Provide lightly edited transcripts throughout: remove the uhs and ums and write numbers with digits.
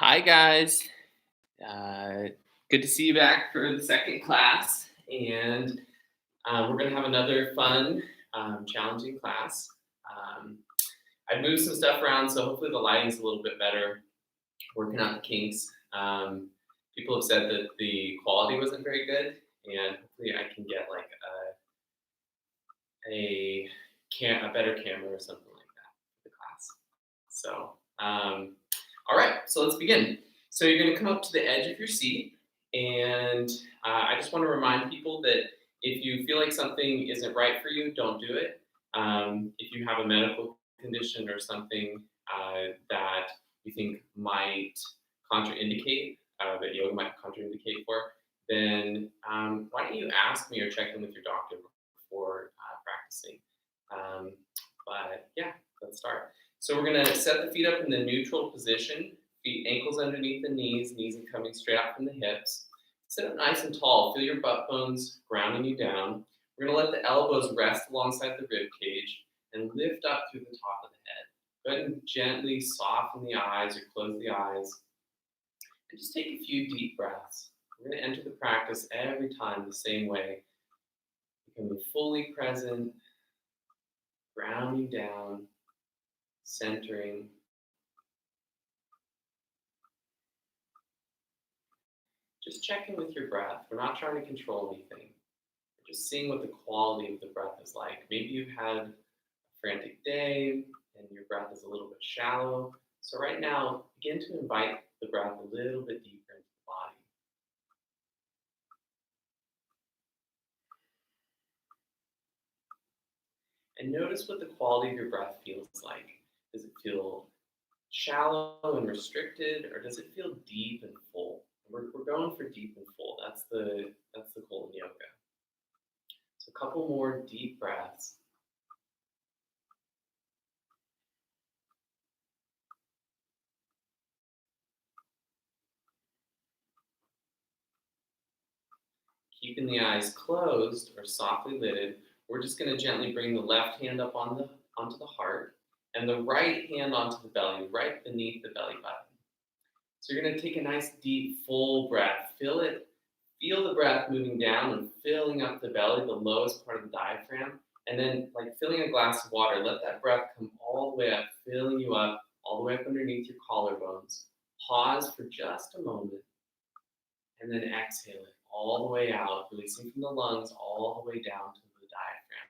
Hi, guys. Uh, Good to see you back for the second class. And we're going to have another fun, challenging class. Um, I moved some stuff around, so hopefully the lighting's a little bit better, working out the kinks. People have said that the quality wasn't very good, and hopefully I can get like a better camera or something like that for the class. So, all right, so let's begin. So you're going to come up to the edge of your seat, and I just want to remind people that if you feel like something isn't right for you, don't do it. If you have a medical condition or something that you think might contraindicate, that yoga might contraindicate for, then why don't you ask me or check in with your doctor before practicing? Um, but yeah, let's start. So we're gonna set the feet up in the neutral position, feet ankles underneath the knees are coming straight out from the hips. Sit up nice and tall, feel your butt bones grounding you down. We're gonna let the elbows rest alongside the rib cage and lift up through the top of the head. Go ahead and gently soften the eyes or close the eyes. And just take a few deep breaths. We're gonna enter the practice every time the same way, becoming fully present, grounding down, centering. Just check in with your breath. We're not trying to control anything. We're just seeing what the quality of the breath is like. Maybe you've had a frantic day and your breath is a little bit shallow. So right now, begin to invite the breath a little bit deeper into the body. And notice what the quality of your breath feels like. Does it feel shallow and restricted, or does it feel deep and full? We're going for deep and full. That's the goal in yoga. So a couple more deep breaths. Keeping the eyes closed or softly lidded, we're just going to gently bring the left hand up onto the heart and the right hand onto the belly, right beneath the belly button. So you're going to take a nice deep full breath. Feel it. Feel the breath moving down and filling up the belly, the lowest part of the diaphragm. And then, like filling a glass of water, let that breath come all the way up, filling you up, all the way up underneath your collarbones. Pause for just a moment and then exhale it all the way out, releasing from the lungs all the way down to the diaphragm.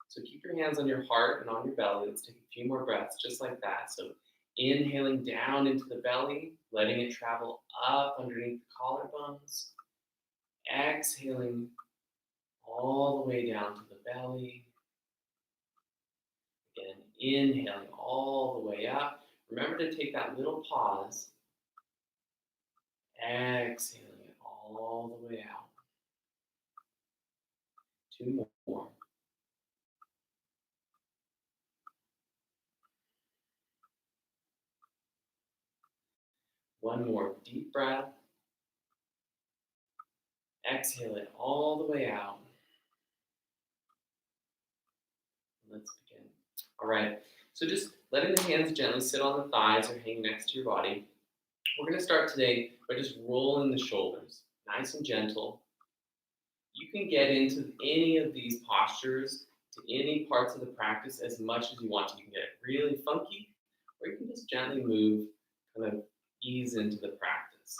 So keep your hands on your heart and on your belly. Let's take a few more breaths just like that. So inhaling down into the belly, letting it travel up underneath the collarbones. Exhaling all the way down to the belly. Again, inhaling all the way up. Remember to take that little pause. Exhaling it all the way out. Two more. One more deep breath. Exhale it all the way out. Let's begin. All right. So just letting the hands gently sit on the thighs or hang next to your body. We're going to start today by just rolling the shoulders, nice and gentle. You can get into any of these postures to any parts of the practice as much as you want to. You can get really funky, or you can just gently move, kind of ease into the practice.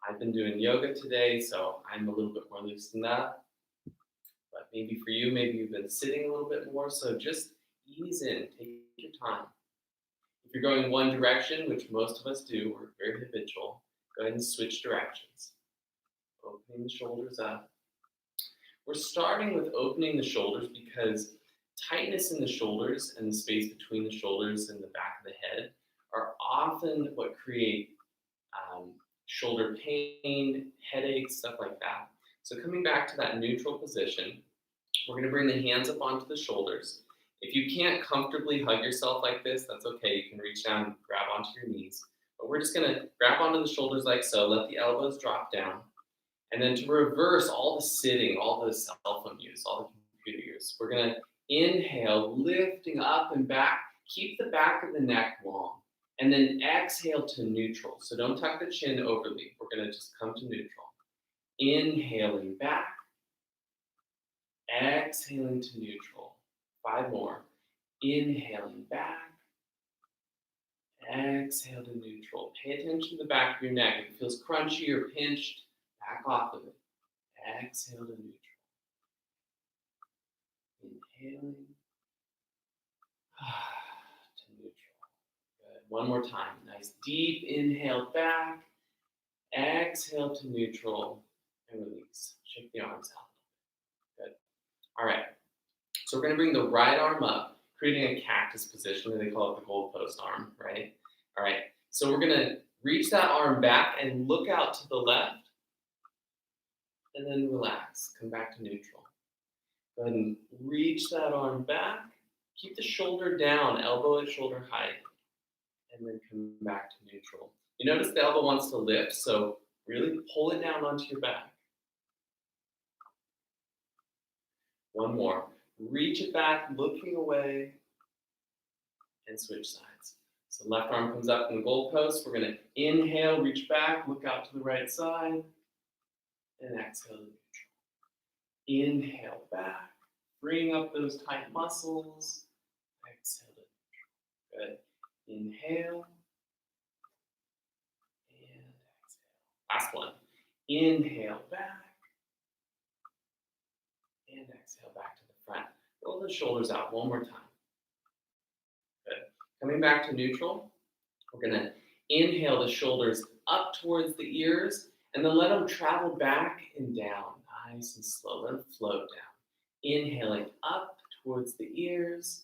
I've been doing yoga today, so I'm a little bit more loose than that. But maybe for you, maybe you've been sitting a little bit more, so just ease in, take your time. If you're going one direction, which most of us do, we're very habitual, go ahead and switch directions. Opening the shoulders up. We're starting with opening the shoulders because tightness in the shoulders and the space between the shoulders and the back of the head are often what create shoulder pain, headaches, stuff like that. So coming back to that neutral position, we're going to bring the hands up onto the shoulders. If you can't comfortably hug yourself like this, that's okay. You can reach down and grab onto your knees. But we're just going to grab onto the shoulders like so. Let the elbows drop down. And then to reverse all the sitting, all the cell phone use, all the computer use, we're going to inhale, lifting up and back. Keep the back of the neck long. And then exhale to neutral. So don't tuck the chin overly. We're going to just come to neutral. Inhaling back, exhaling to neutral. 5 more. Inhaling back, exhale to neutral. Pay attention to the back of your neck. If it feels crunchy or pinched, back off of it. Exhale to neutral. Inhaling to neutral. Good. One more time. Nice deep inhale back. Exhale to neutral and release. Shake the arms out. Good. All right. So we're going to bring the right arm up, creating a cactus position, and they call it the goalpost arm, right? All right. So we're going to reach that arm back and look out to the left, and then relax. Come back to neutral. Go ahead and reach that arm back. Keep the shoulder down, elbow at shoulder height, and then come back to neutral. You notice the elbow wants to lift, so really pull it down onto your back. One more. Reach it back, looking away, and switch sides. So left arm comes up in the goalpost. We're going to inhale, reach back, look out to the right side, and exhale to neutral. Inhale back, freeing up those tight muscles. Exhale to neutral. Good. Inhale, and exhale. Last one. Inhale back, and exhale back to the front. Roll the shoulders out one more time. Good. Coming back to neutral, we're going to inhale the shoulders up towards the ears, and then let them travel back and down, nice and slow. Let them float down. Inhaling up towards the ears,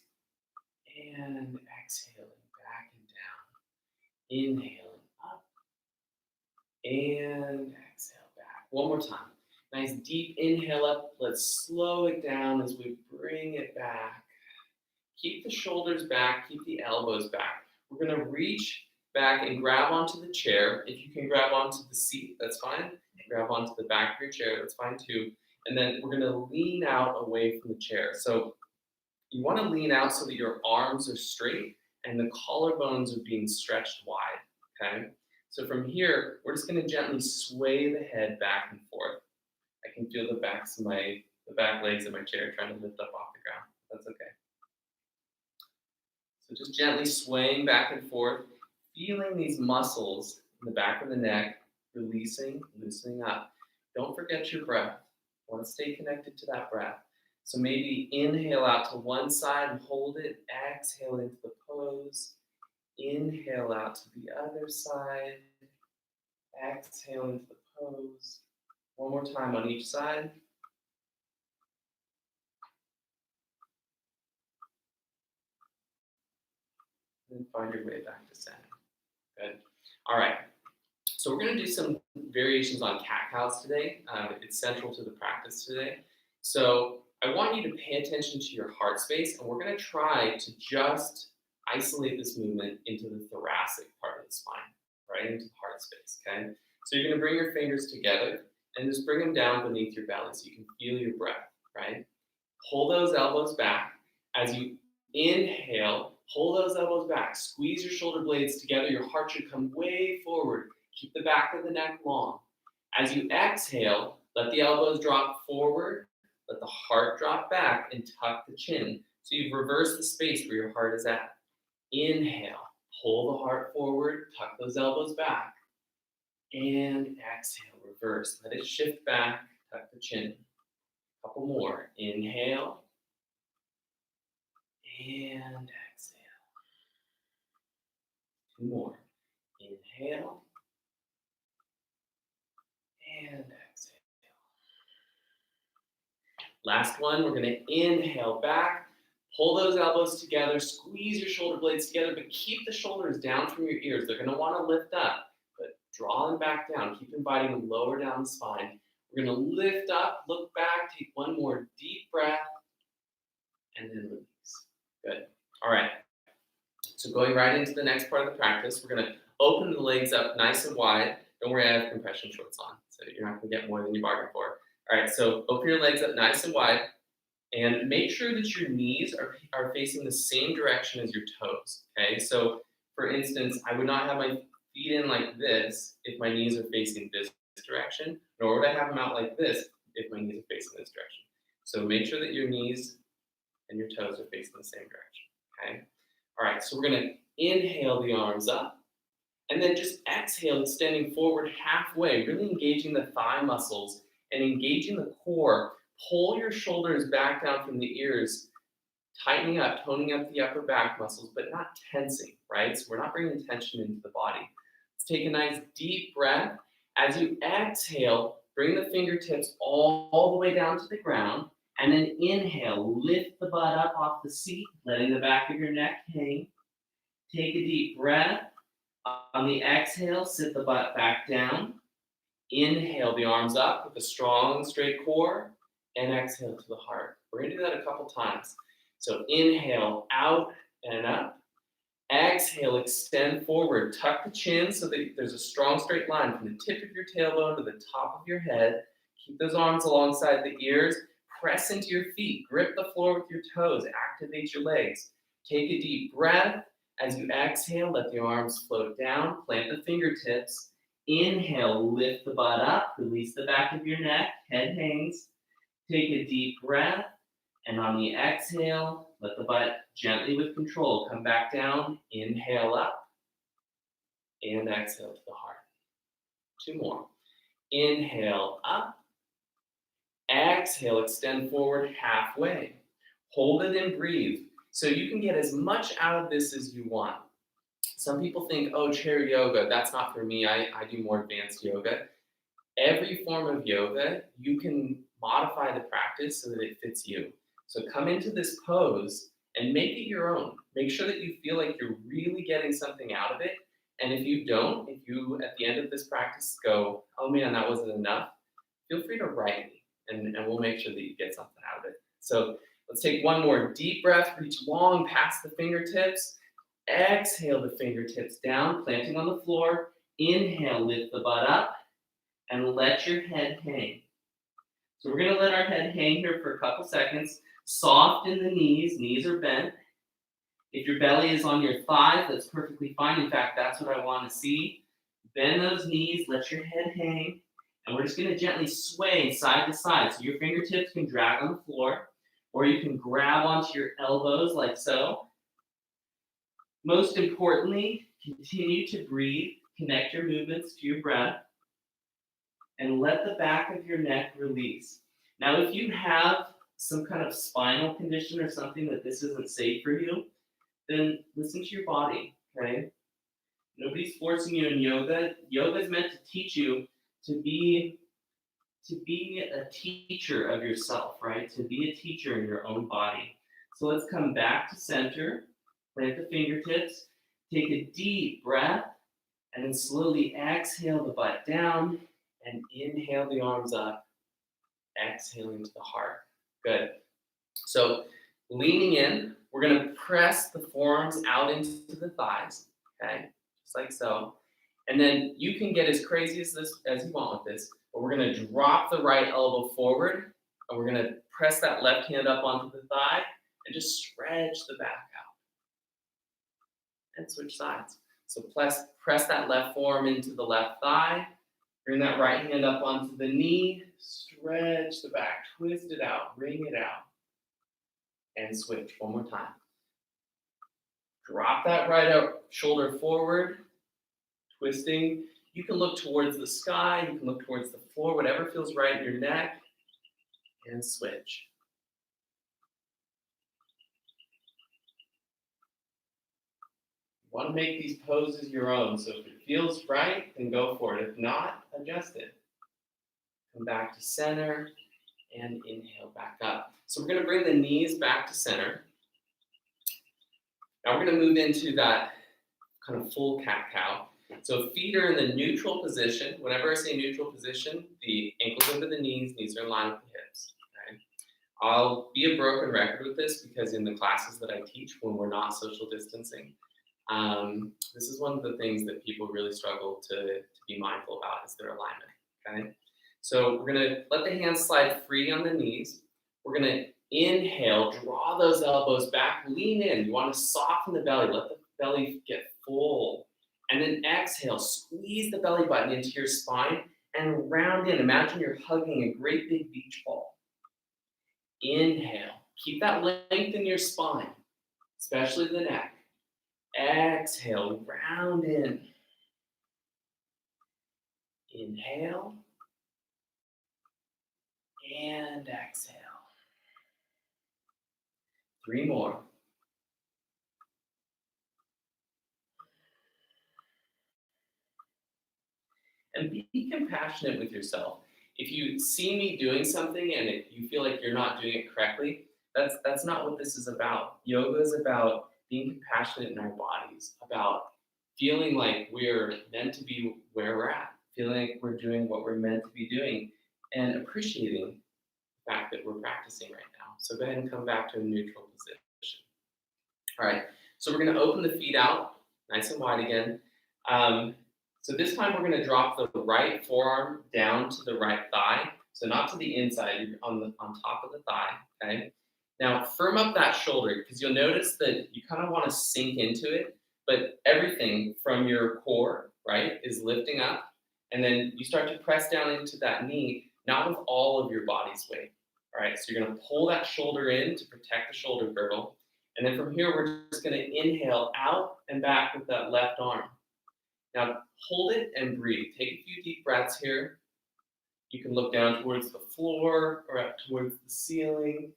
and exhaling back and down. Inhaling up, and exhale back. One more time. Nice deep inhale up. Let's slow it down as we bring it back. Keep the shoulders back. Keep the elbows back. We're going to reach back and grab onto the chair. If you can grab onto the seat, that's fine. Grab onto the back of your chair, that's fine too. And then we're going to lean out away from the chair. So you want to lean out so that your arms are straight and the collarbones are being stretched wide, okay? So from here, we're just going to gently sway the head back and forth. I can feel the back legs of my chair trying to lift up off the ground. That's okay. So just gently swaying back and forth, feeling these muscles in the back of the neck, releasing, loosening up. Don't forget your breath. You want to stay connected to that breath. So maybe inhale out to one side and hold it. Exhale into the pose. Inhale out to the other side. Exhale into the pose. One more time on each side. And find your way back to center. Good. All right. So we're going to do some variations on cat-cows today. It's central to the practice today. So I want you to pay attention to your heart space, and we're going to try to just isolate this movement into the thoracic part of the spine, right into the heart space, okay? So you're going to bring your fingers together and just bring them down beneath your belly so you can feel your breath, right? Pull those elbows back. As you inhale, pull those elbows back. Squeeze your shoulder blades together. Your heart should come way forward. Keep the back of the neck long. As you exhale, let the elbows drop forward. Let the heart drop back and tuck the chin. So you've reversed the space where your heart is at. Inhale, pull the heart forward, tuck those elbows back. And exhale, reverse. Let it shift back, tuck the chin. A couple more. Inhale. And exhale. 2 more. Inhale. And exhale. Last one, we're going to inhale back. Pull those elbows together. Squeeze your shoulder blades together, but keep the shoulders down from your ears. They're going to want to lift up, but draw them back down. Keep inviting them lower down the spine. We're going to lift up, look back, take one more deep breath, and then release. Good. All right. So going right into the next part of the practice, we're going to open the legs up nice and wide. Don't worry, I have compression shorts on, so you're not going to get more than you bargained for. All right, so open your legs up nice and wide, and make sure that your knees are facing the same direction as your toes, okay? So For instance, I would not have my feet in like this if my knees are facing this direction, nor would I have them out like this if my knees are facing this direction. So make sure that your knees and your toes are facing the same direction, okay? All right, so we're gonna inhale the arms up, and then just exhale, extending forward halfway, really engaging the thigh muscles and engaging the core. Pull your shoulders back down from the ears, tightening up, toning up the upper back muscles, but not tensing, right? So we're not bringing tension into the body. Let's take a nice deep breath. As you exhale, bring the fingertips all the way down to the ground, and then inhale, lift the butt up off the seat, letting the back of your neck hang. Take a deep breath. On the exhale, sit the butt back down. Inhale the arms up with a strong, straight core, and exhale to the heart. We're going to do that a couple times. So inhale, out and up. Exhale, extend forward. Tuck the chin so that there's a strong, straight line from the tip of your tailbone to the top of your head. Keep those arms alongside the ears. Press into your feet. Grip the floor with your toes. Activate your legs. Take a deep breath. As you exhale, let the arms float down. Plant the fingertips. Inhale, lift the butt up. Release the back of your neck. Head hangs. Take a deep breath. And on the exhale, let the butt gently with control come back down. Inhale up. And exhale to the heart. 2 more. Inhale up. Exhale, extend forward halfway. Hold it and breathe. So you can get as much out of this as you want. Some people think, oh, chair yoga, that's not for me. I do more advanced yoga. Every form of yoga, you can modify the practice so that it fits you. So come into this pose and make it your own. Make sure that you feel like you're really getting something out of it. And if you don't, if you at the end of this practice go, oh man, that wasn't enough, feel free to write me and we'll make sure that you get something out of it. So let's take one more deep breath, reach long past the fingertips. Exhale the fingertips down, planting on the floor. Inhale, lift the butt up and let your head hang. So we're gonna let our head hang here for a couple seconds. Soft in the knees are bent. If your belly is on your thighs, that's perfectly fine. In fact, that's what I want to see. Bend those knees, let your head hang, and we're just going to gently sway side to side. So your fingertips can drag on the floor, or you can grab onto your elbows like so. Most importantly, continue to breathe, connect your movements to your breath, and let the back of your neck release. Now, if you have some kind of spinal condition or something that this isn't safe for you, then listen to your body, okay? Nobody's forcing you in yoga. Yoga is meant to teach you to be a teacher of yourself, right? To be a teacher in your own body. So let's come back to center, plant the fingertips, take a deep breath, and then slowly exhale the butt down and inhale the arms up, exhaling to the heart. Good. So leaning in, we're going to press the forearms out into the thighs, okay? Just like so. And then you can get as crazy as you want with this, but we're going to drop the right elbow forward, and we're going to press that left hand up onto the thigh and just stretch the back out. And switch sides. So press that left forearm into the left thigh, bring that right hand up onto the knee, stretch the back, twist it out, wring it out, and switch one more time. Drop that right shoulder forward, twisting. You can look towards the sky, you can look towards the floor, whatever feels right in your neck, and switch. You want to make these poses your own, so if it feels right, then go for it. If not, adjust it. Come back to center, and inhale back up. So we're going to bring the knees back to center. Now we're going to move into that kind of full cat-cow. So feet are in the neutral position. Whenever I say neutral position, the ankles over the knees are in line with the hips. Okay? I'll be a broken record with this because in the classes that I teach, when we're not social distancing, this is one of the things that people really struggle to be mindful about is their alignment. Okay? So we're going to let the hands slide free on the knees. We're going to Inhale, draw those elbows back, lean in. You want to soften the belly, let the belly get full. And then exhale, squeeze the belly button into your spine and round in. Imagine you're hugging a great big beach ball. Inhale, keep that length in your spine, especially the neck. Exhale, round in. Inhale and exhale. 3 more. And be compassionate with yourself. If you see me doing something and you feel like you're not doing it correctly, that's not what this is about. Yoga is about being compassionate in our bodies, about feeling like we're meant to be where we're at, feeling like we're doing what we're meant to be doing, and appreciating the fact that we're practicing right now. So go ahead and come back to a neutral position. All right, so we're going to open the feet out, nice and wide again. So this time we're going to drop the right forearm down to the right thigh. So not to the inside, you're on top of the thigh, okay? Now firm up that shoulder because you'll notice that you kind of want to sink into it, but everything from your core, right, is lifting up. And then you start to press down into that knee, not with all of your body's weight. All right, so you're going to pull that shoulder in to protect the shoulder girdle. And then from here, we're just going to inhale out and back with that left arm. Now, hold it and breathe. Take a few deep breaths here. You can look down towards the floor or up towards the ceiling.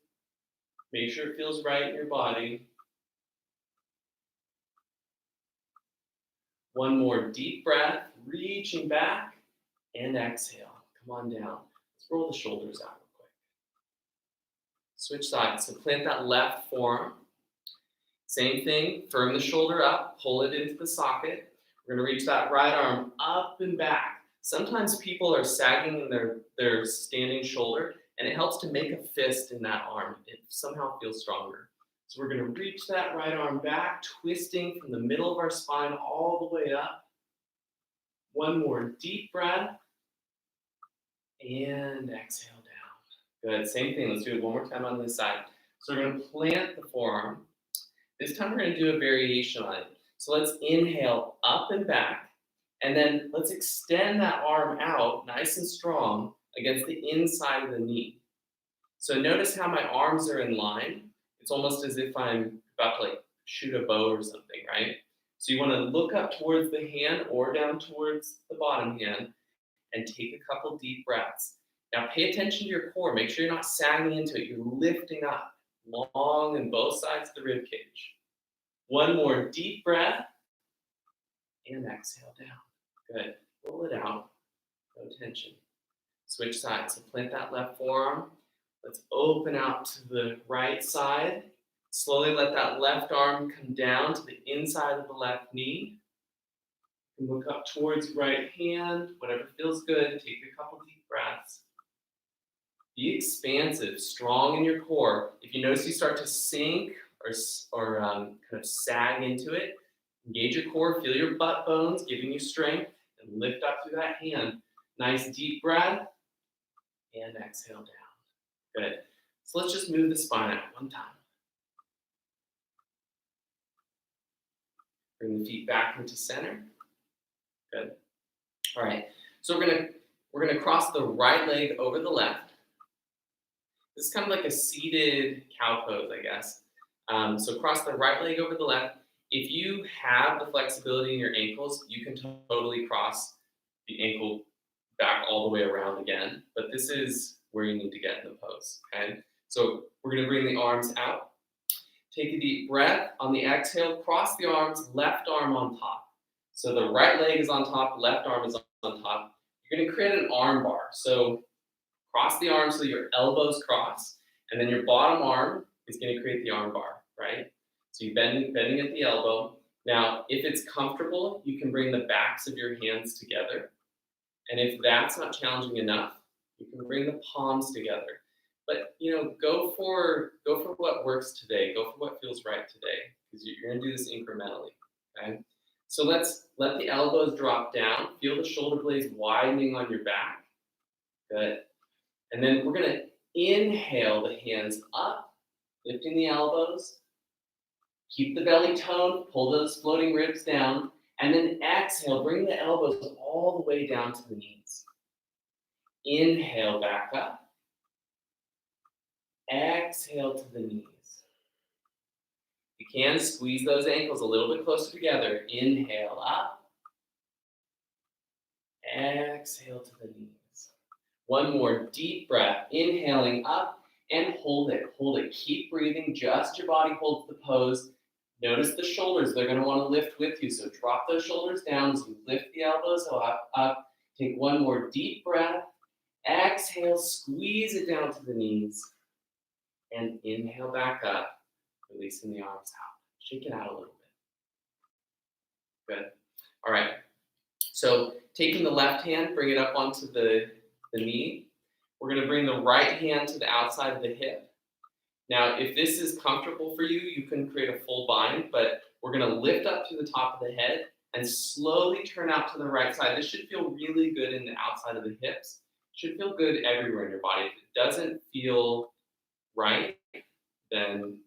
Make sure it feels right in your body. One more deep breath, reaching back, and exhale. Come on down. Let's roll the shoulders out real quick. Switch sides. So plant that left forearm. Same thing, firm the shoulder up, pull it into the socket. We're going to reach that right arm up and back. Sometimes people are sagging in their standing shoulder, and it helps to make a fist in that arm. It somehow feels stronger. So we're going to reach that right arm back, twisting from the middle of our spine all the way up. One more deep breath, and exhale down. Good, same thing. Let's do it one more time on this side. So we're going to plant the forearm. This time we're going to do a variation on it. So let's inhale up and back, and then let's extend that arm out nice and strong against the inside of the knee. So notice how my arms are in line. It's almost as if I'm about to shoot a bow or something, right? So you want to look up towards the hand or down towards the bottom hand and take a couple deep breaths. Now pay attention to your core. Make sure you're not sagging into it. You're lifting up long in both sides of the rib cage. One more deep breath, and exhale down. Good. Roll it out. No tension. Switch sides. So plant that left forearm. Let's open out to the right side. Slowly let that left arm come down to the inside of the left knee. You can look up towards your right hand. Whatever feels good. Take a couple deep breaths. Be expansive, strong in your core. If you notice you start to sink or kind of sag into it, engage your core, feel your butt bones giving you strength, and lift up through that hand. Nice deep breath, and exhale down. Good. So let's just move the spine out one time. Bring the feet back into center. Good. All right. So we're gonna cross the right leg over the left. This is kind of like a seated cow pose, I guess. So cross the right leg over the left. If you have the flexibility in your ankles, you can totally cross the ankle back all the way around again. But this is where you need to get in the pose, okay? So we're going to bring the arms out. Take a deep breath. On the exhale, cross the arms, left arm on top. So the right leg is on top, left arm is on top. You're going to create an arm bar. So cross the arms so your elbows cross, and then your bottom arm is going to create the arm bar, right? So you're bending at the elbow. Now, if it's comfortable, you can bring the backs of your hands together. And if that's not challenging enough, you can bring the palms together. But go for what works today. Go for what feels right today, because you're going to do this incrementally. Okay. So let's let the elbows drop down. Feel the shoulder blades widening on your back. Good. And then we're going to inhale the hands up lifting the elbows. Keep the belly toned, pull those floating ribs down, and then exhale, bring the elbows all the way down to the knees. Inhale, back up. Exhale to the knees. You can squeeze those ankles a little bit closer together. Inhale, up. Exhale to the knees. One more deep breath, inhaling up, and hold it. Hold it. Keep breathing. Just your body holds the pose. Notice the shoulders. They're going to want to lift with you. So drop those shoulders down as you lift the elbows up. Take one more deep breath. Exhale. Squeeze it down to the knees. And inhale back up, releasing the arms out. Shake it out a little bit. Good. All right. So taking the left hand, bring it up onto the knee. We're going to bring the right hand to the outside of the hip. Now, if this is comfortable for you, you can create a full bind, but we're going to lift up to the top of the head and slowly turn out to the right side. This should feel really good in the outside of the hips. It should feel good everywhere in your body. If it doesn't feel right, then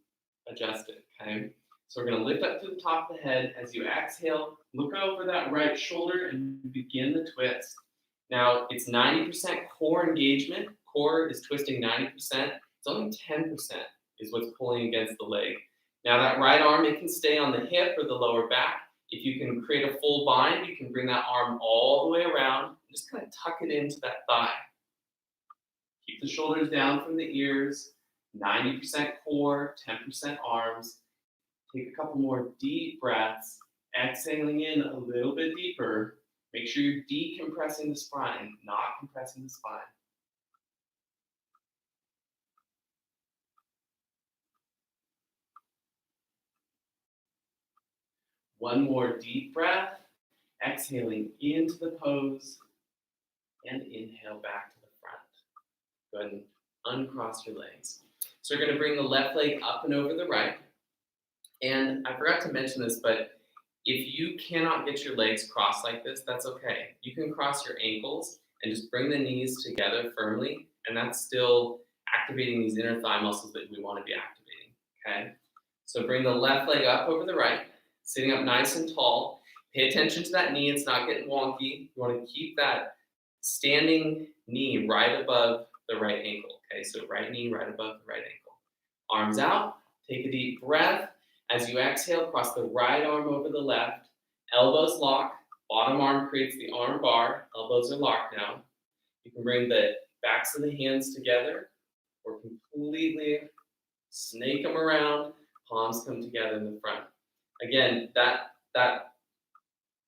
adjust it, okay? So we're going to lift up to the top of the head. As you exhale, look over that right shoulder and begin the twist. Now, it's 90% core engagement. Core is twisting 90%. It's only 10% is what's pulling against the leg. Now, that right arm, it can stay on the hip or the lower back. If you can create a full bind, you can bring that arm all the way around and just kind of tuck it into that thigh. Keep the shoulders down from the ears. 90% core, 10% arms. Take a couple more deep breaths, exhaling in a little bit deeper. Make sure you're decompressing the spine, not compressing the spine. One more deep breath, exhaling into the pose, and inhale back to the front. Go ahead and uncross your legs. So you're going to bring the left leg up and over the right. And I forgot to mention this, but if you cannot get your legs crossed like this, that's okay. You can cross your ankles and just bring the knees together firmly, and that's still activating these inner thigh muscles that we want to be activating, okay? So bring the left leg up over the right, sitting up nice and tall. Pay attention to that knee. It's not getting wonky. You want to keep that standing knee right above the right ankle, okay? So right knee right above the right ankle. Arms out. Take a deep breath. As you exhale, cross the right arm over the left. Elbows lock. Bottom arm creates the arm bar. Elbows are locked now. You can bring the backs of the hands together or completely snake them around. Palms come together in the front. Again,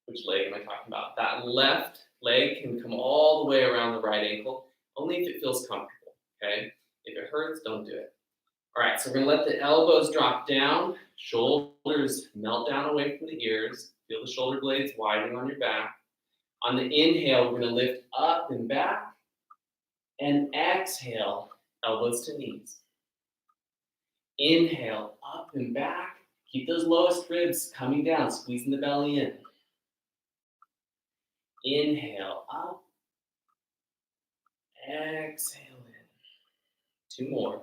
which leg am I talking about? That left leg can come all the way around the right ankle, only if it feels comfortable, okay? If it hurts, don't do it. All right, so we're gonna let the elbows drop down, shoulders melt down away from the ears. Feel the shoulder blades widening on your back. On the inhale, we're gonna lift up and back, and exhale, elbows to knees. Inhale, up and back. Keep those lowest ribs coming down, squeezing the belly in. Inhale, up. Exhale in. Two more.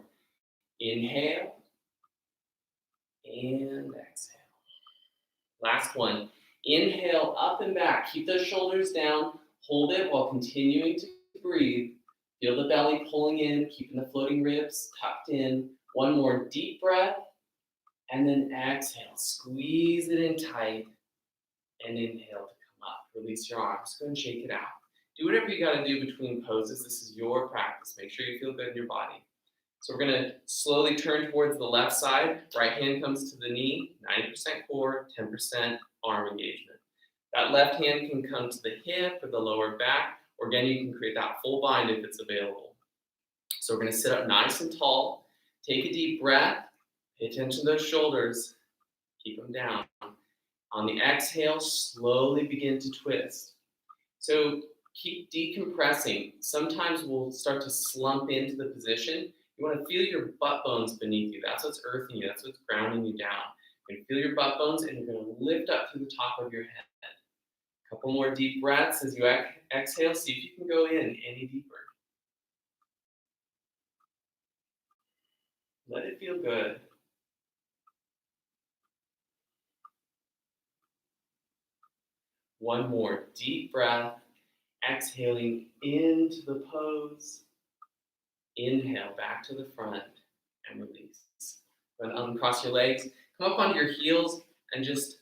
Inhale and exhale. Last one. Inhale, up and back. Keep those shoulders down. Hold it while continuing to breathe. Feel the belly pulling in, keeping the floating ribs tucked in. One more deep breath, and then exhale. Squeeze it in tight, and inhale to come up. Release your arms. Go and shake it out. Do whatever you got to do between poses. This is your practice. Make sure you feel good in your body. So we're going to slowly turn towards the left side. Right hand comes to the knee, 90% core, 10% arm engagement. That left hand can come to the hip or the lower back, or again, you can create that full bind if it's available. So we're going to sit up nice and tall. Take a deep breath. Pay attention to those shoulders. Keep them down. On the exhale, slowly begin to twist. So keep decompressing. Sometimes we'll start to slump into the position. You want to feel your butt bones beneath you. That's what's earthing you. That's what's grounding you down. You're going to feel your butt bones, and you're going to lift up to the top of your head. A couple more deep breaths as you exhale. See if you can go in any deeper. Let it feel good. One more deep breath, exhaling into the pose. Inhale back to the front and release. Then uncross your legs, come up onto your heels and just,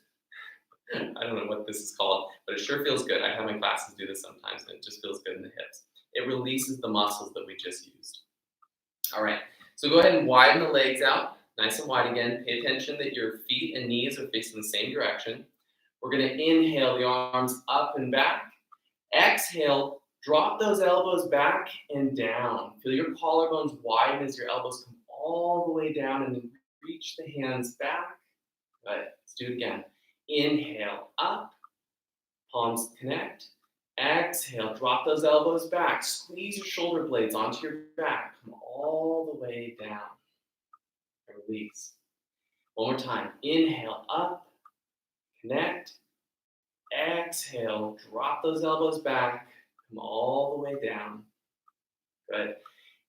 I don't know what this is called, but it sure feels good. I have my classes do this sometimes and it just feels good in the hips. It releases the muscles that we just used. All right, so go ahead and widen the legs out, nice and wide again. Pay attention that your feet and knees are facing the same direction. We're gonna inhale the arms up and back. Exhale, drop those elbows back and down. Feel your collarbones widen as your elbows come all the way down and then reach the hands back. Good, let's do it again. Inhale, up, palms connect. Exhale, drop those elbows back. Squeeze your shoulder blades onto your back. Come all the way down. And release. One more time. Inhale, up, connect. Exhale, drop those elbows back. Come all the way down. Good.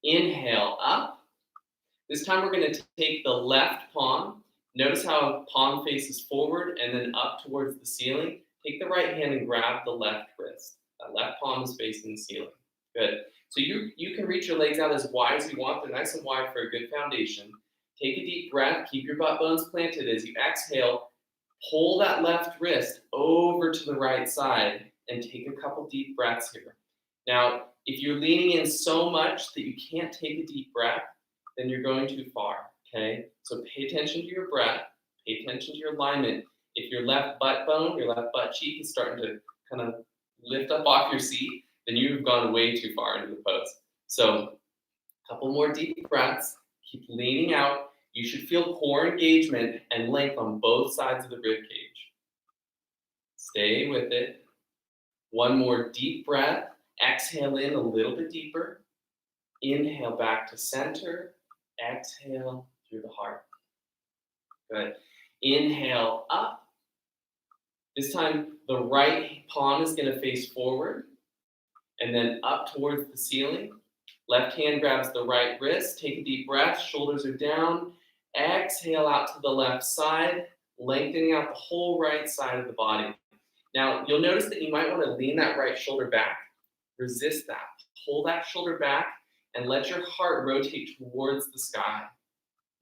Inhale, up. This time we're going to take the left palm. Notice how palm faces forward and then up towards the ceiling. Take the right hand and grab the left wrist. That left palm is facing the ceiling. Good. So you can reach your legs out as wide as you want. They're nice and wide for a good foundation. Take a deep breath. Keep your butt bones planted. As you exhale, pull that left wrist over to the right side and take a couple deep breaths here. Now, if you're leaning in so much that you can't take a deep breath, then you're going too far, okay? So pay attention to your breath. Pay attention to your alignment. If your left butt bone, your left butt cheek is starting to kind of lift up off your seat, then you've gone way too far into the pose. So a couple more deep breaths. Keep leaning out. You should feel core engagement and length on both sides of the rib cage. Stay with it. One more deep breath. Exhale in a little bit deeper. Inhale back to center. Exhale through the heart. Good. Inhale up. This time, the right palm is going to face forward and then up towards the ceiling. Left hand grabs the right wrist. Take a deep breath. Shoulders are down. Exhale out to the left side, lengthening out the whole right side of the body. Now, you'll notice that you might want to lean that right shoulder back. Resist that. Pull that shoulder back and let your heart rotate towards the sky.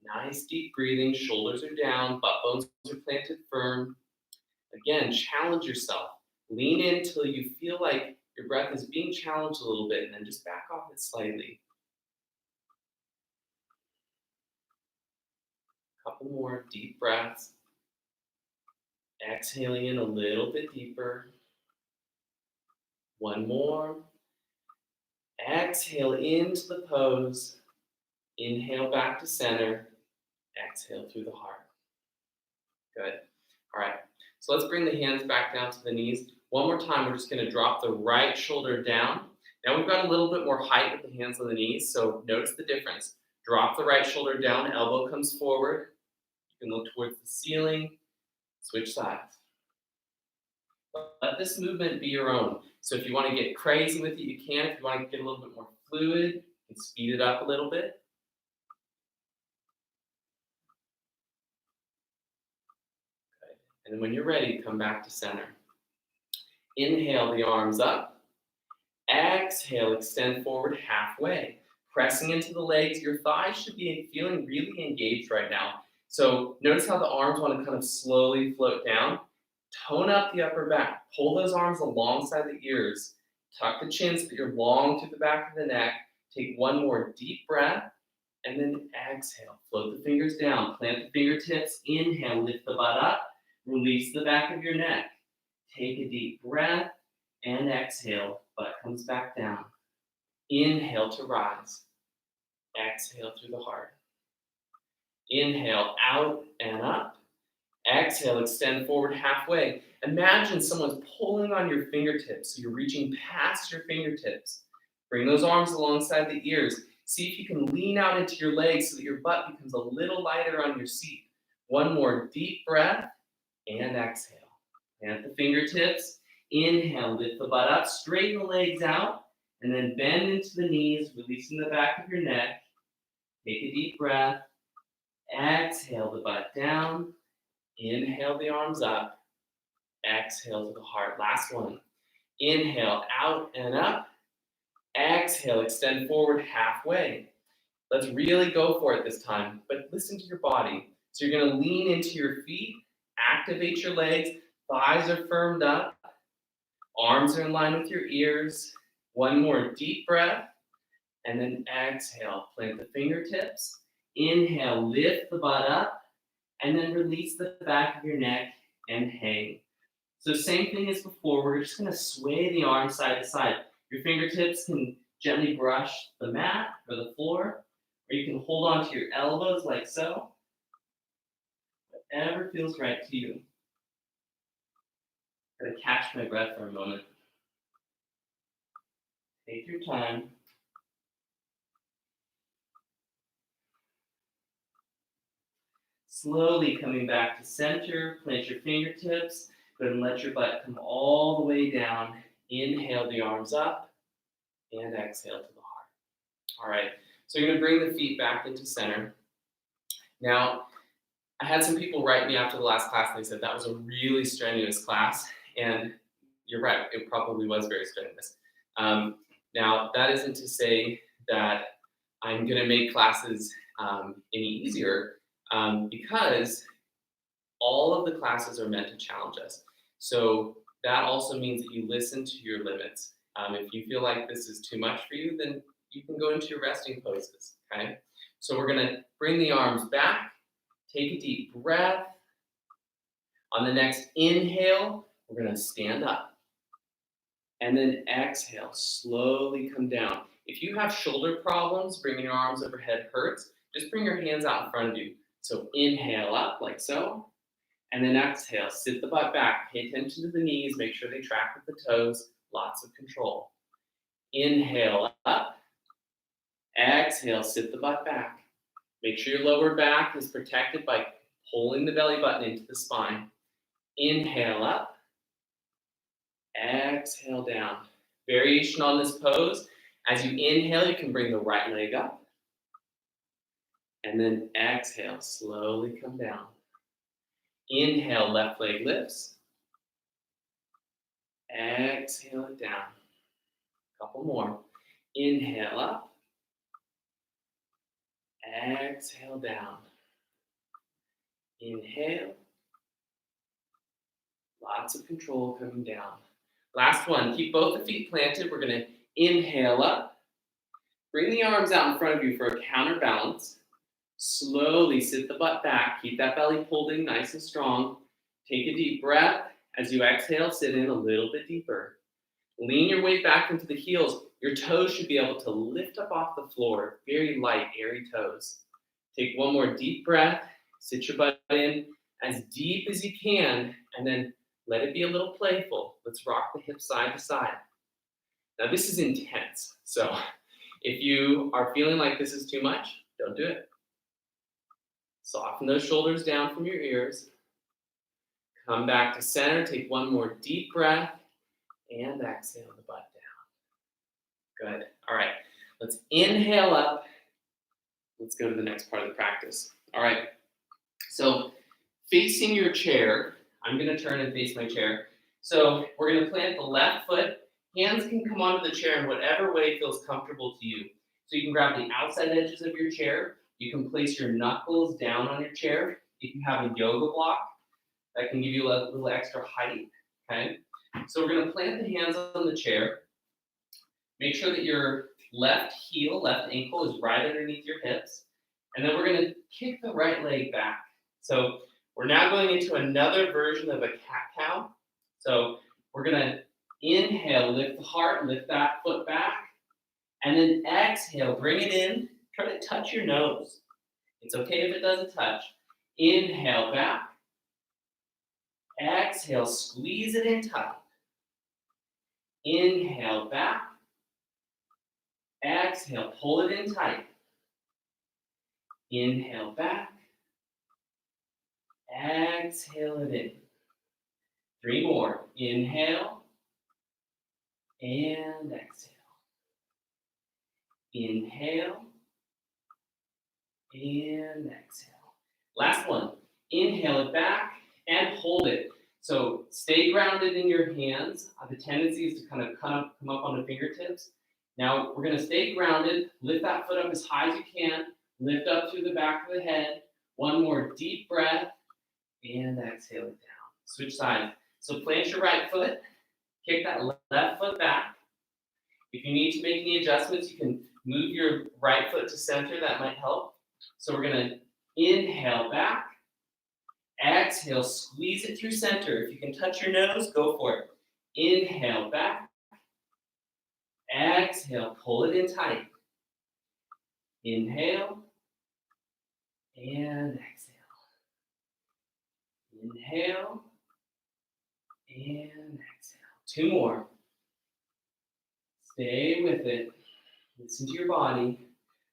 Nice deep breathing. Shoulders are down. Butt bones are planted firm. Again, challenge yourself. Lean in till you feel like your breath is being challenged a little bit, and then just back off it slightly. Couple more deep breaths. Exhaling in a little bit deeper. One more. Exhale into the pose. Inhale back to center. Exhale through the heart. Good. All right. So let's bring the hands back down to the knees. One more time, we're just going to drop the right shoulder down. Now we've got a little bit more height with the hands on the knees, so notice the difference. Drop the right shoulder down, elbow comes forward. You can look towards the ceiling. Switch sides. Let this movement be your own. So if you want to get crazy with it, you can. If you want to get a little bit more fluid, you can speed it up a little bit. Okay. And then when you're ready, come back to center. Inhale the arms up. Exhale, extend forward halfway. Pressing into the legs. Your thighs should be feeling really engaged right now. So notice how the arms want to kind of slowly float down. Tone up the upper back. Pull those arms alongside the ears. Tuck the chin so that you're long through the back of the neck. Take one more deep breath, and then exhale. Float the fingers down. Plant the fingertips. Inhale, lift the butt up. Release the back of your neck. Take a deep breath, and exhale. Butt comes back down. Inhale to rise. Exhale through the heart. Inhale out and up. Exhale, extend forward halfway. Imagine someone's pulling on your fingertips, so you're reaching past your fingertips. Bring those arms alongside the ears. See if you can lean out into your legs so that your butt becomes a little lighter on your seat. One more deep breath and exhale. Plant the fingertips. Inhale, lift the butt up, straighten the legs out, and then bend into the knees, releasing the back of your neck. Take a deep breath. Exhale the butt down. Inhale the arms up. Exhale to the heart. Last one. Inhale out and up. Exhale, extend forward halfway. Let's really go for it this time, but listen to your body. So you're gonna lean into your feet, activate your legs, thighs are firmed up, arms are in line with your ears. One more deep breath, and then exhale, plant the fingertips. Inhale, lift the butt up, and then release the back of your neck and hang. So same thing as before, we're just gonna sway the arms side to side. Your fingertips can gently brush the mat or the floor, or you can hold on to your elbows like so. Whatever feels right to you. I'm gonna catch my breath for a moment. Take your time. Slowly coming back to center, plant your fingertips, go ahead and let your butt come all the way down. Inhale the arms up, and exhale to the heart. All right, so you're gonna bring the feet back into center. Now, I had some people write me after the last class and they said that was a really strenuous class, and you're right, it probably was very strenuous. Now, that isn't to say that I'm gonna make classes any easier, because all of the classes are meant to challenge us. So that also means that you listen to your limits. If you feel like this is too much for you, then you can go into your resting poses, okay? So we're gonna bring the arms back, take a deep breath. On the next inhale, we're gonna stand up. And then exhale, slowly come down. If you have shoulder problems, bringing your arms overhead hurts, just bring your hands out in front of you. So inhale up like so, and then exhale, sit the butt back. Pay attention to the knees, make sure they track with the toes, lots of control. Inhale up, exhale, sit the butt back. Make sure your lower back is protected by pulling the belly button into the spine. Inhale up, exhale down. Variation on this pose. As you inhale, you can bring the right leg up. And then exhale, slowly come down. Inhale, left leg lifts. Exhale it down. Couple more. Inhale up. Exhale down. Inhale. Lots of control coming down. Last one. Keep both the feet planted. We're going to inhale up. Bring the arms out in front of you for a counterbalance. Slowly sit the butt back. Keep that belly pulled in nice and strong. Take a deep breath. As you exhale, sit in a little bit deeper. Lean your weight back into the heels. Your toes should be able to lift up off the floor. Very light, airy toes. Take one more deep breath. Sit your butt in as deep as you can, and then let it be a little playful. Let's rock the hips side to side. Now, this is intense, so if you are feeling like this is too much, don't do it. Soften those shoulders down from your ears. Come back to center. Take one more deep breath. And exhale the butt down. Good. All right. Let's inhale up. Let's go to the next part of the practice. All right. So facing your chair, I'm going to turn and face my chair. So we're going to plant the left foot. Hands can come onto the chair in whatever way feels comfortable to you. So you can grab the outside edges of your chair. You can place your knuckles down on your chair. If you have a yoga block, that can give you a little extra height, okay? So we're going to plant the hands on the chair. Make sure that your left heel, left ankle is right underneath your hips. And then we're going to kick the right leg back. So we're now going into another version of a cat-cow. So we're going to inhale, lift the heart, lift that foot back. And then exhale, bring it in. Try to touch your nose. It's okay if it doesn't touch. Inhale back. Exhale, squeeze it in tight. Inhale back. Exhale, pull it in tight. Inhale back. Exhale it in. 3 more. Inhale. And exhale. Inhale. And exhale. Last one. Inhale it back and hold it. So stay grounded in your hands. The tendency is to kind of come up on the fingertips. Now we're going to stay grounded. Lift that foot up as high as you can. Lift up through the back of the head. One more deep breath. And exhale it down. Switch sides. So plant your right foot. Kick that left foot back. If you need to make any adjustments, you can move your right foot to center. That might help. So we're going to inhale back. Exhale, squeeze it through center. If you can touch your nose, go for it. Inhale back. Exhale, pull it in tight. Inhale. And exhale. Inhale. And exhale. Two more. Stay with it. Listen to your body.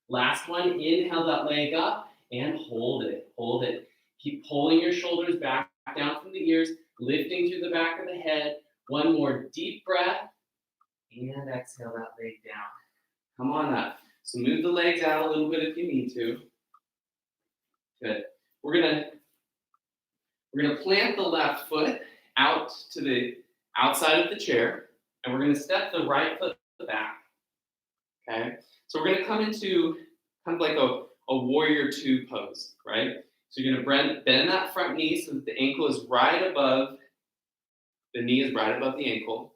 Last one, inhale that leg up and hold it. Hold it. Keep pulling your shoulders back down from the ears, lifting through the back of the head. One more deep breath. And exhale that leg down. Come on up. So move the legs out a little bit if you need to. Good. We're gonna plant the left foot out to the outside of the chair, and we're gonna step the right foot back. Okay? So we're gonna come into kind of like a warrior two pose, right? So you're gonna bend that front knee so that the ankle is right above, the knee is right above the ankle.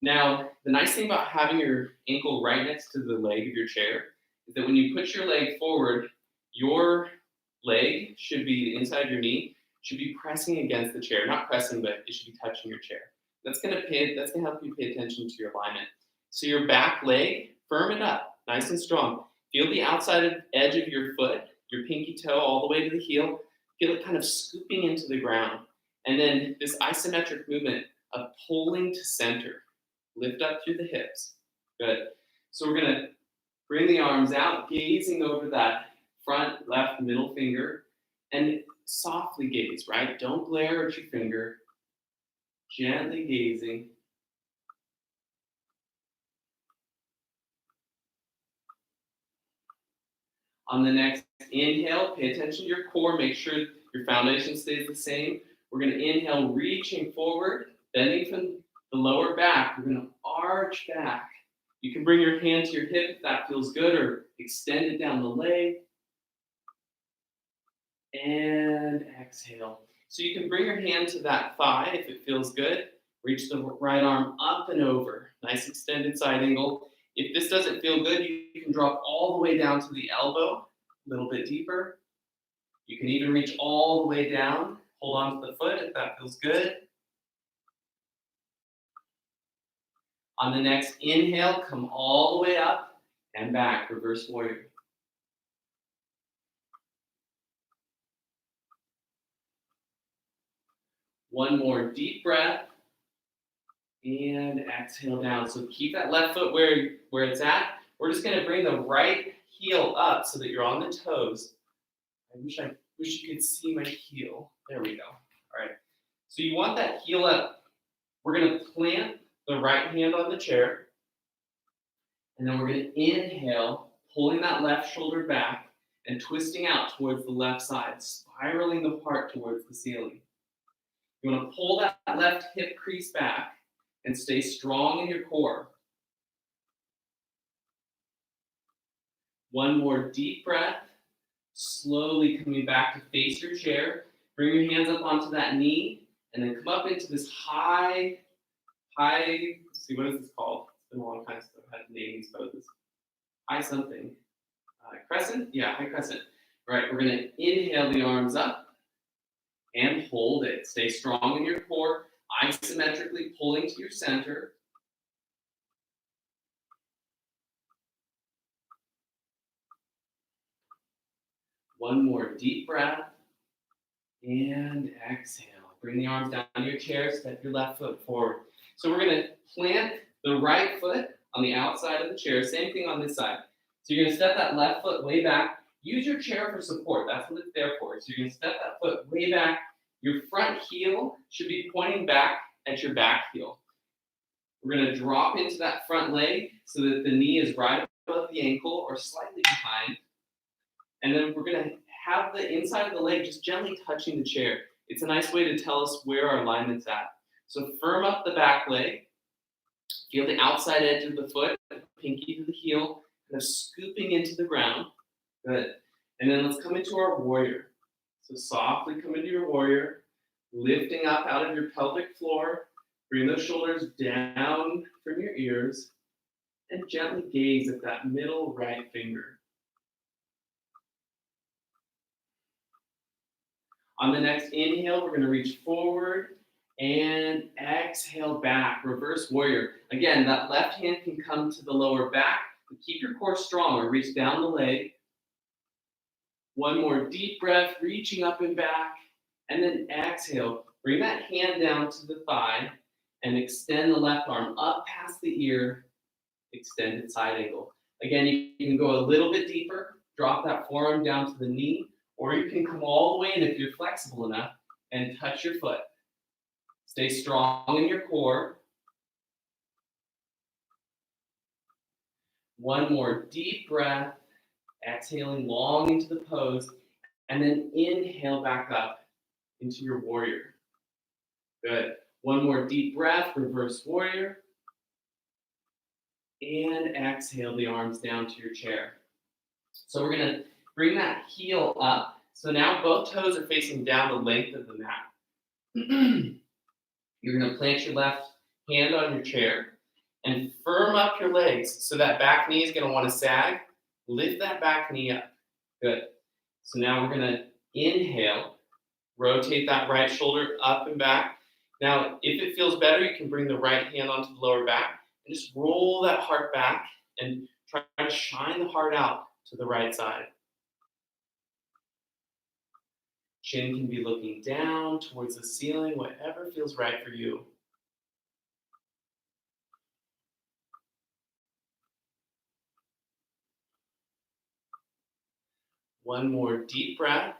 Now, the nice thing about having your ankle right next to the leg of your chair is that when you put your leg forward, your leg should be, the inside of your knee, should be pressing against the chair. Not pressing, but it should be touching your chair. That's gonna help you pay attention to your alignment. So your back leg, firm it up, nice and strong. Feel the outside edge of your foot, your pinky toe all the way to the heel. Feel it kind of scooping into the ground. And then this isometric movement of pulling to center. Lift up through the hips. Good. So we're gonna bring the arms out, gazing over that front left middle finger, and softly gaze, right? Don't glare at your finger. Gently gazing. On the next inhale, pay attention to your core. Make sure your foundation stays the same. We're going to inhale, reaching forward, bending from the lower back. We're going to arch back. You can bring your hand to your hip if that feels good, or extend it down the leg. And exhale. So you can bring your hand to that thigh if it feels good. Reach the right arm up and over. Nice extended side angle. If this doesn't feel good, you can drop all the way down to the elbow, a little bit deeper. You can even reach all the way down. Hold on to the foot if that feels good. On the next inhale, come all the way up and back, reverse warrior. One more deep breath. And exhale down. So keep that left foot where it's at. We're just going to bring the right heel up so that you're on the toes. I wish you could see my heel. There we go. All right. So you want that heel up. We're going to plant the right hand on the chair. And then we're going to inhale, pulling that left shoulder back and twisting out towards the left side, spiraling the heart towards the ceiling. You want to pull that left hip crease back and stay strong in your core. One more deep breath. Slowly coming back to face your chair. Bring your hands up onto that knee, and then come up into this high, let's see, what is this called? It's been a long time since I've had to name these poses. High something. Crescent? Yeah, high crescent. All right, we're going to inhale the arms up and hold it. Stay strong in your core. Isometrically pulling to your center. One more deep breath. And exhale. Bring the arms down to your chair. Step your left foot forward. So we're going to plant the right foot on the outside of the chair. Same thing on this side. So you're going to step that left foot way back. Use your chair for support. That's what it's there for. So you're going to step that foot way back. Your front heel should be pointing back at your back heel. We're going to drop into that front leg so that the knee is right above the ankle or slightly behind. And then we're going to have the inside of the leg just gently touching the chair. It's a nice way to tell us where our alignment's at. So firm up the back leg. Feel the outside edge of the foot, pinky to the heel, kind of scooping into the ground. Good. And then let's come into our warrior. So softly come into your warrior, lifting up out of your pelvic floor. Bring those shoulders down from your ears and gently gaze at that middle right finger. On the next inhale, we're going to reach forward and exhale back, reverse warrior. Again, that left hand can come to the lower back, but keep your core strong or reach down the leg. One more deep breath, reaching up and back, and then exhale. Bring that hand down to the thigh and extend the left arm up past the ear, extended side angle. Again, you can go a little bit deeper, drop that forearm down to the knee, or you can come all the way in if you're flexible enough and touch your foot. Stay strong in your core. One more deep breath, exhaling long into the pose, and then inhale back up into your warrior. Good. One more deep breath, reverse warrior. And exhale the arms down to your chair. So we're going to bring that heel up. So now both toes are facing down the length of the mat. You're going to plant your left hand on your chair and firm up your legs. So that back knee is going to want to sag. Lift that back knee up. Good. So now we're going to inhale. Rotate that right shoulder up and back. Now, if it feels better, you can bring the right hand onto the lower back and just roll that heart back and try to shine the heart out to the right side. Chin can be looking down towards the ceiling, whatever feels right for you. One more deep breath.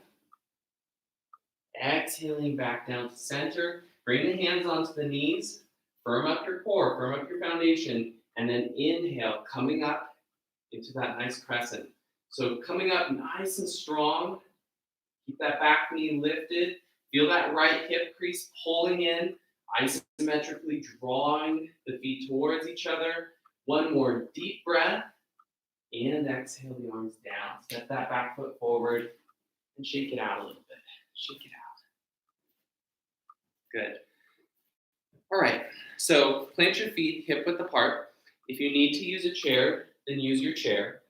Exhaling back down to center. Bring the hands onto the knees. Firm up your core, firm up your foundation, and then inhale, coming up into that nice crescent. So coming up nice and strong. Keep that back knee lifted. Feel that right hip crease pulling in, isometrically drawing the feet towards each other. One more deep breath. And exhale the arms down. Step that back foot forward and shake it out a little bit. Shake it out. Good. All right. So plant your feet hip width apart. If you need to use a chair, then use your chair.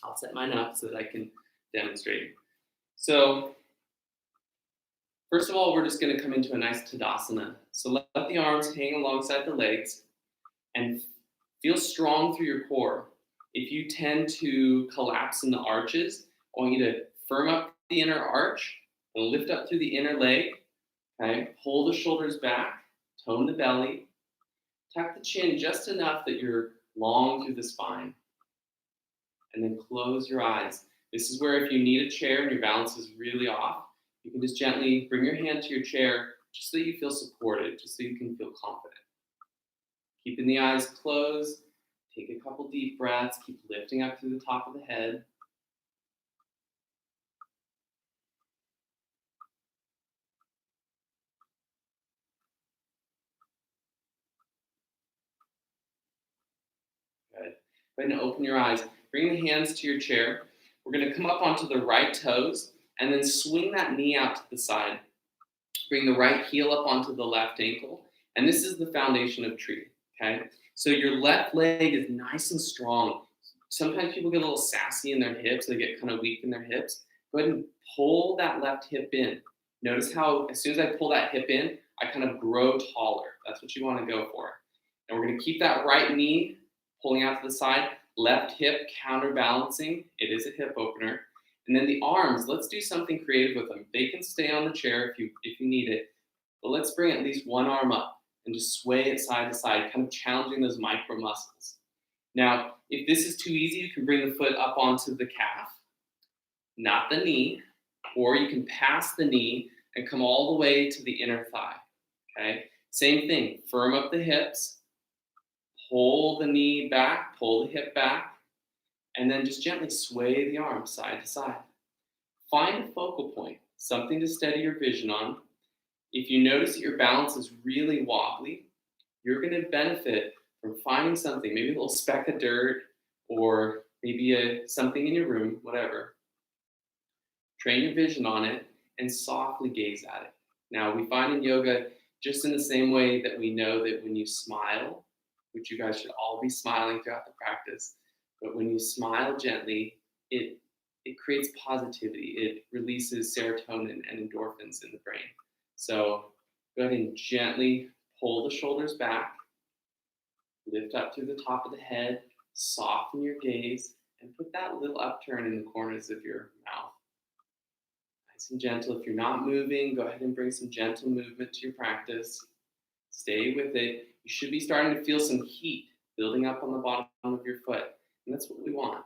I'll set mine up so that I can demonstrate. So first of all, we're just going to come into a nice Tadasana. So let the arms hang alongside the legs and feel strong through your core. If you tend to collapse in the arches, I want you to firm up the inner arch and lift up through the inner leg. Okay, pull the shoulders back, tone the belly, tuck the chin just enough that you're long through the spine. And then close your eyes. This is where if you need a chair and your balance is really off, you can just gently bring your hand to your chair just so you feel supported, just so you can feel confident. Keeping the eyes closed, take a couple deep breaths, keep lifting up through the top of the head. Good. Go ahead and open your eyes. Bring the hands to your chair. We're going to come up onto the right toes and then swing that knee out to the side. Bring the right heel up onto the left ankle. And this is the foundation of tree. Okay? So your left leg is nice and strong. Sometimes people get a little sassy in their hips. They get kind of weak in their hips. Go ahead and pull that left hip in. Notice how as soon as I pull that hip in, I kind of grow taller. That's what you want to go for. And we're going to keep that right knee pulling out to the side. Left hip counterbalancing. It is a hip opener. And then the arms, let's do something creative with them. They can stay on the chair if you need it. But let's bring at least one arm up and just sway it side to side, kind of challenging those micro muscles. Now, if this is too easy, you can bring the foot up onto the calf, not the knee, or you can pass the knee and come all the way to the inner thigh. Okay? Same thing, firm up the hips, pull the knee back, pull the hip back, and then just gently sway the arms side to side. Find a focal point, something to steady your vision on. If you notice that your balance is really wobbly, you're going to benefit from finding something, maybe a little speck of dirt or maybe something in your room, whatever. Train your vision on it and softly gaze at it. Now, we find in yoga, just in the same way that we know that when you smile, which you guys should all be smiling throughout the practice, but when you smile gently, it creates positivity. It releases serotonin and endorphins in the brain. So go ahead and gently pull the shoulders back, lift up through the top of the head, soften your gaze, and put that little upturn in the corners of your mouth. Nice and gentle. If you're not moving, go ahead and bring some gentle movement to your practice. Stay with it. You should be starting to feel some heat building up on the bottom of your foot, and that's what we want.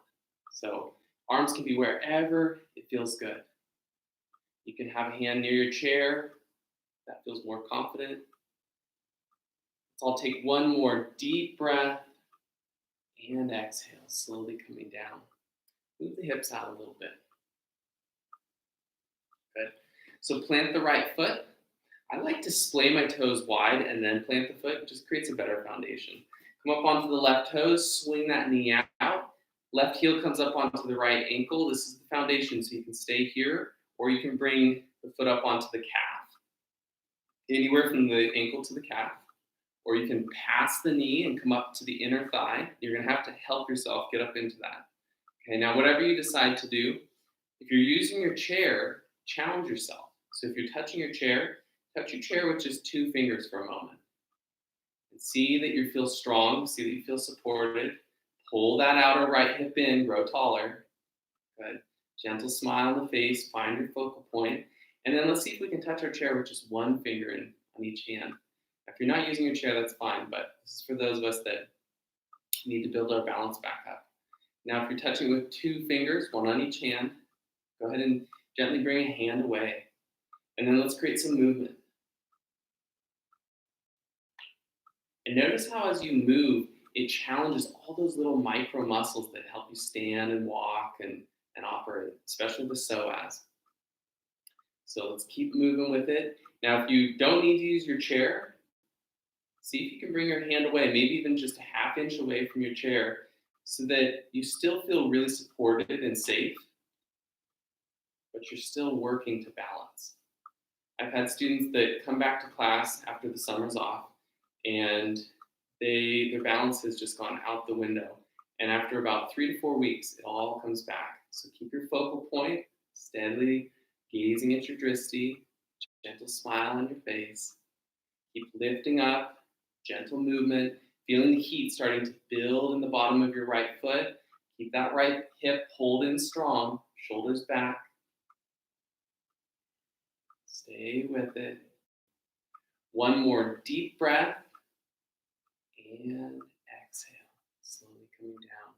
So arms can be wherever it feels good. You can have a hand near your chair. That feels more confident. So I'll take one more deep breath and exhale, slowly coming down. Move the hips out a little bit. Good. So plant the right foot. I like to splay my toes wide and then plant the foot. It just creates a better foundation. Come up onto the left toes, swing that knee out. Left heel comes up onto the right ankle. This is the foundation, so you can stay here, or you can bring the foot up onto the calf. Anywhere from the ankle to the calf. Or you can pass the knee and come up to the inner thigh. You're going to have to help yourself get up into that. Okay, now whatever you decide to do, if you're using your chair, challenge yourself. So if you're touching your chair, touch your chair with just 2 fingers for a moment. And see that you feel strong, see that you feel supported. Pull that outer right hip in, grow taller. Good. Gentle smile on the face, find your focal point. And then let's see if we can touch our chair with just 1 finger on each hand. If you're not using your chair, that's fine, but this is for those of us that need to build our balance back up. Now, if you're touching with 2 fingers, 1 on each hand, go ahead and gently bring a hand away. And then let's create some movement. And notice how as you move, it challenges all those little micro muscles that help you stand and walk and operate, especially the psoas. So let's keep moving with it. Now, if you don't need to use your chair, see if you can bring your hand away, maybe even just a 1/2 inch away from your chair, so that you still feel really supported and safe, but you're still working to balance. I've had students that come back to class after the summer's off, and their balance has just gone out the window. And after about 3 to 4 weeks, it all comes back. So keep your focal point, steadily gazing at your drishti, gentle smile on your face. Keep lifting up, gentle movement, feeling the heat starting to build in the bottom of your right foot. Keep that right hip pulled in strong, shoulders back. Stay with it. One more deep breath. And exhale, slowly coming down.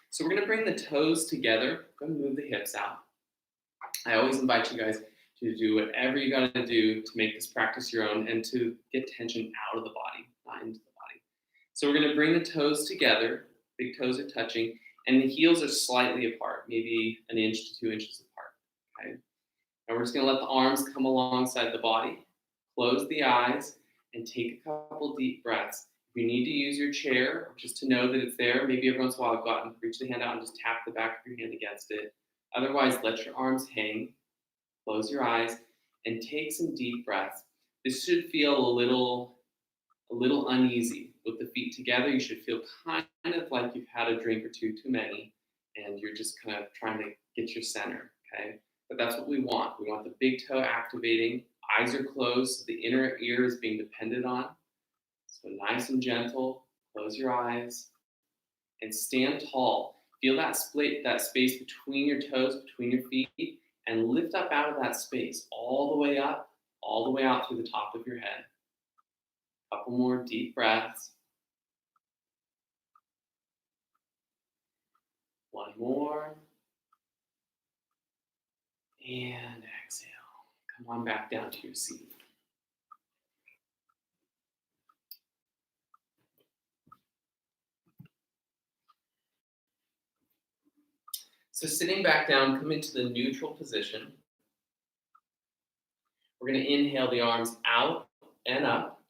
So we're going to bring the toes together. Go ahead and move the hips out. I always invite you guys to do whatever you got to do to make this practice your own and to get tension out of the body, not into the body. So we're going to bring the toes together. Big toes are touching, and the heels are slightly apart, maybe 1 inch to 2 inches apart. Okay. Now we're just going to let the arms come alongside the body. Close the eyes and take a couple deep breaths. If you need to use your chair, just to know that it's there, maybe every once in a while go out and reach the hand out and just tap the back of your hand against it. Otherwise, let your arms hang, close your eyes, and take some deep breaths. This should feel a little uneasy. With the feet together, you should feel kind of like you've had a drink or two too many, and you're just kind of trying to get your center, okay? But that's what we want. We want the big toe activating, eyes are closed, so the inner ear is being depended on. So nice and gentle, close your eyes, and stand tall. Feel that space between your toes, between your feet, and lift up out of that space, all the way up, all the way out through the top of your head. A couple more deep breaths. One more. And exhale. Come on back down to your seat. So sitting back down, come into the neutral position. We're going to inhale the arms out and up.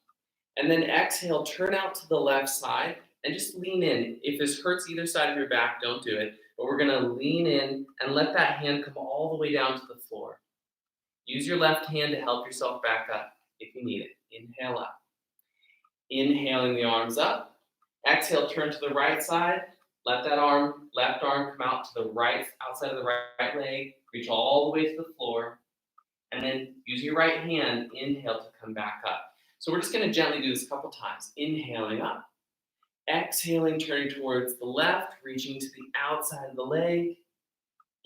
And then exhale, turn out to the left side and just lean in. If this hurts either side of your back, don't do it. But we're going to lean in and let that hand come all the way down to the floor. Use your left hand to help yourself back up if you need it. Inhale up. Inhaling the arms up. Exhale, turn to the right side. Let that left arm come out to the right, outside of the right leg. Reach all the way to the floor. And then use your right hand, inhale to come back up. So we're just going to gently do this a couple times. Inhaling up. Exhaling, turning towards the left, reaching to the outside of the leg.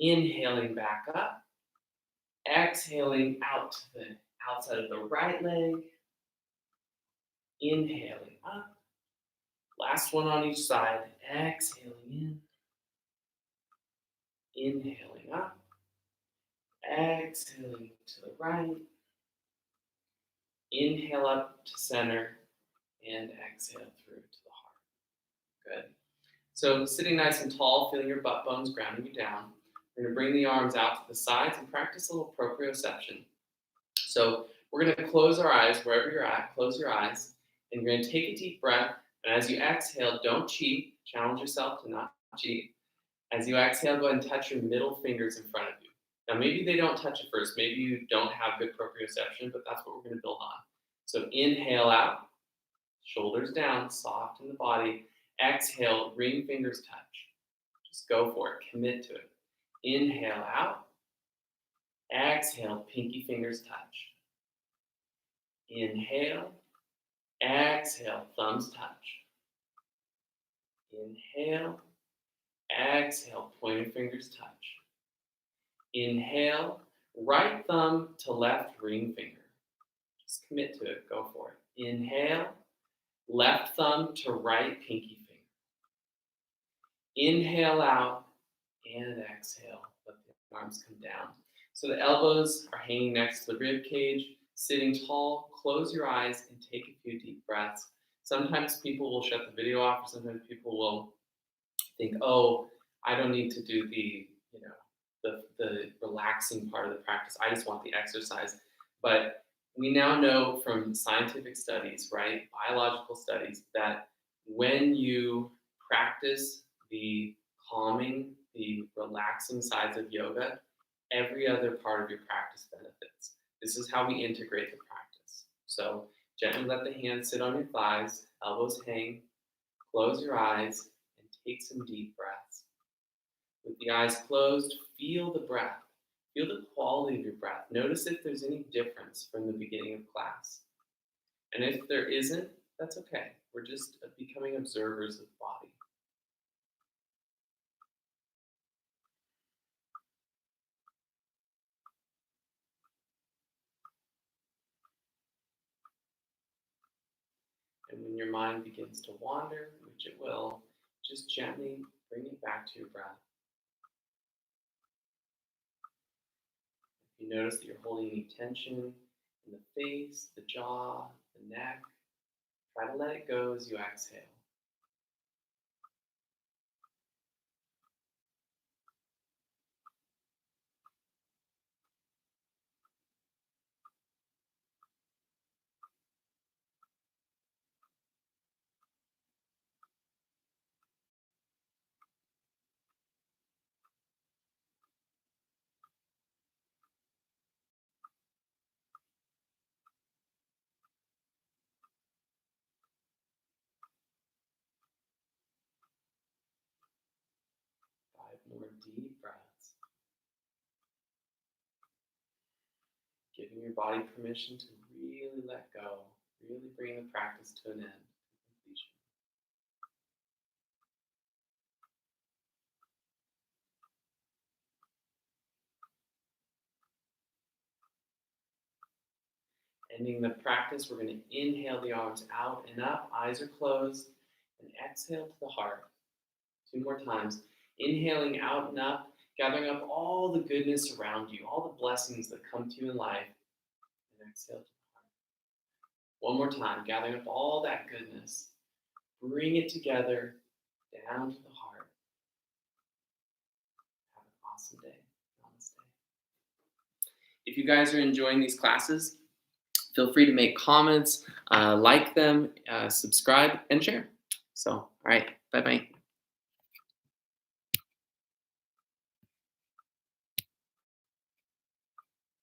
Inhaling back up. Exhaling out to the outside of the right leg. Inhaling up. Last one on each side. Exhaling in. Inhaling up. Exhaling to the right. Inhale up to center. And exhale through to the heart. Good. So sitting nice and tall, feeling your butt bones grounding you down. We're going to bring the arms out to the sides and practice a little proprioception. So we're going to close our eyes wherever you're at. Close your eyes. And you're going to take a deep breath. And as you exhale, don't cheat. Challenge yourself to not cheat. As you exhale, go ahead and touch your middle fingers in front of you. Now, maybe they don't touch at first. Maybe you don't have good proprioception, but that's what we're going to build on. So inhale out. Shoulders down, soft in the body. Exhale, ring fingers touch. Just go for it. Commit to it. Inhale out. Exhale, pinky fingers touch. Inhale. Exhale, thumbs touch. Inhale. Exhale, pointer fingers touch. Inhale. Right thumb to left ring finger. Just commit to it. Go for it. Inhale. Left thumb to right pinky finger. Inhale out and exhale. Let the arms come down. So the elbows are hanging next to the rib cage. Sitting tall, close your eyes and take a few deep breaths. Sometimes people will shut the video off, or sometimes people will think, oh, I don't need to do the relaxing part of the practice. I just want the exercise. But we now know from scientific studies, right, biological studies, that when you practice the calming, the relaxing sides of yoga, every other part of your practice benefits. This is how we integrate the practice. So gently let the hands sit on your thighs, elbows hang, close your eyes, and take some deep breaths. With the eyes closed, feel the breath. Feel the quality of your breath. Notice if there's any difference from the beginning of class. And if there isn't, that's okay. We're just becoming observers of the body. And when your mind begins to wander, which it will, just gently bring it back to your breath. If you notice that you're holding any tension in the face, the jaw, the neck, try to let it go as you exhale. Five more deep breaths. Giving your body permission to really let go, really bring the practice to an end, completion. Ending the practice, we're going to inhale the arms out and up, eyes are closed, and exhale to the heart. 2 more times. Inhaling out and up, gathering up all the goodness around you, all the blessings that come to you in life, and exhale to the heart. 1 more time, gathering up all that goodness. Bring it together, down to the heart. Have a if you guys are enjoying these classes, feel free to make comments, like them, subscribe, and share. So, all right, bye-bye.